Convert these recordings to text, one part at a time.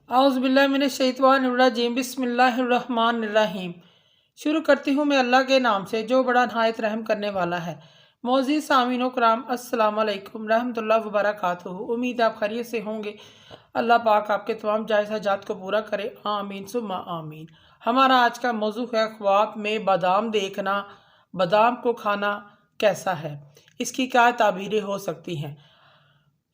औज़ुबिल्लाहिमिनश्शैतानिर्रजीम बिस्मिल्लाहिर्रहमानिर्रहीम। शुरू करती हूँ मैं अल्लाह के नाम से जो बड़ा नहायत रहम करने वाला है। मोअज़्ज़िज़ सामीन कराम, अस्सलाम वालेकुम रहमतुल्लाहि व बरकातुहू। उम्मीद आप खैरियत से होंगे। अल्लाह पाक आपके तमाम जायज़ हाजात को पूरा करे, आमीन सुम्मा आमीन। हमारा आज का मौजू है ख्वाब में बादाम देखना। बादाम को खाना कैसा है, इसकी क्या ताबीरें हो सकती हैं।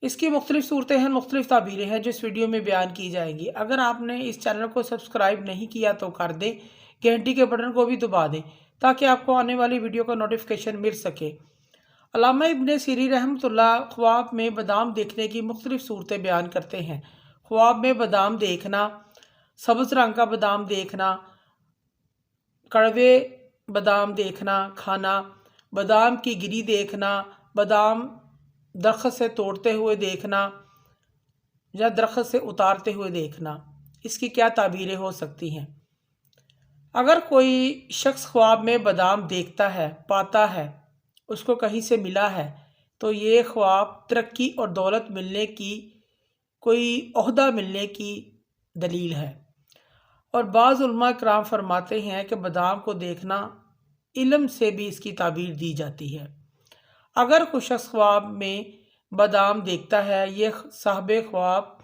इसकी मुख्तलिफ सूरतें हैं, मुख्तलिफ ताबीरें हैं जो इस वीडियो में बयान की जाएंगी। अगर आपने इस चैनल को सब्सक्राइब नहीं किया तो कर दें, घंटी के बटन को भी दबा दें ताकि आपको आने वाली वीडियो का नोटिफिकेशन मिल सके। अल्लामा इब्न सीरी रहमतुल्लाह ख्वाब में बादाम देखने की मुख्तलिफ सूरतें बयान करते हैं। ख्वाब में बादाम देखना, सब्ज़ रंग का बादाम देखना, कड़वे बादाम देखना, खाना, बादाम की गिरी देखना, बादाम दरख्त से तोड़ते हुए देखना या दरख्त से उतारते हुए देखना, इसकी क्या ताबीरें हो सकती हैं। अगर कोई शख्स ख्वाब में बादाम देखता है, पाता है, उसको कहीं से मिला है, तो ये ख्वाब तरक्की और दौलत मिलने की, कोई ओहदा मिलने की दलील है। और बाज़ उलमा कराम फरमाते हैं कि बादाम को देखना इल्म से भी इसकी ताबीर दी जाती है। अगर कोई शख्स ख्वाब में बादाम देखता है, ये साहिब ख्वाब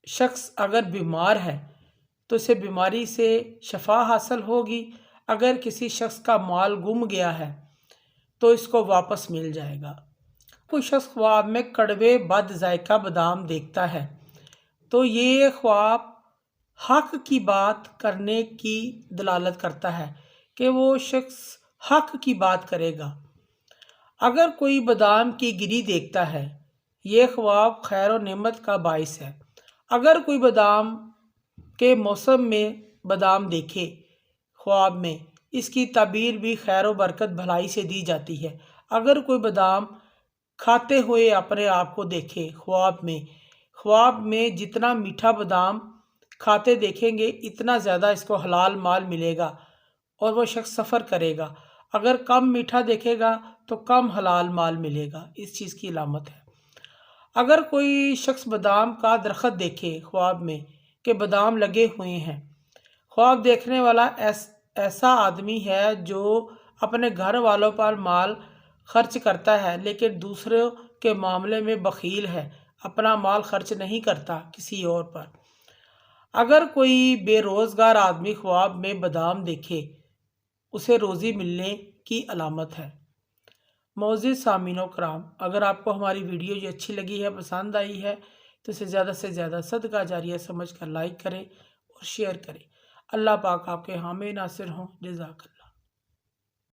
शख्स अगर बीमार है तो इसे बीमारी से शफा हासिल होगी। अगर किसी शख्स का माल गुम गया है तो इसको वापस मिल जाएगा। कोई शख्स ख्वाब में कड़वे बद जायका बादाम देखता है तो ये ख्वाब हक की बात करने की दलालत करता है कि वो शख्स हक की बात करेगा। अगर कोई बादाम की गिरी देखता है, ये ख्वाब खैर और नेमत का बाइस है। अगर कोई बादाम के मौसम में बादाम देखे ख्वाब में, इसकी ताबीर भी खैर और बरकत भलाई से दी जाती है। अगर कोई बादाम खाते हुए अपने आप को देखे ख्वाब में जितना मीठा बादाम खाते देखेंगे इतना ज़्यादा इसको हलाल माल मिलेगा और वो शख्स सफ़र करेगा। अगर कम मीठा देखेगा तो कम हलाल माल मिलेगा, इस चीज़ की अलामत है। अगर कोई शख्स बादाम का दरख्त देखे ख्वाब में कि बादाम लगे हुए हैं, ख्वाब देखने वाला ऐसा आदमी है जो अपने घर वालों पर माल खर्च करता है लेकिन दूसरों के मामले में बखील है, अपना माल खर्च नहीं करता किसी और पर। अगर कोई बेरोज़गार आदमी ख्वाब में बादाम देखे, उसे रोज़ी मिलने की अलामत है। मोअज़्ज़िज़ सामीनो कराम, अगर आपको हमारी वीडियो ये अच्छी लगी है, पसंद आई है, तो इसे ज़्यादा से ज़्यादा सदका जारिया समझ कर लाइक करें और शेयर करें। अल्लाह पाक आपके हामी नासिर हों। जज़ाकल्लाह।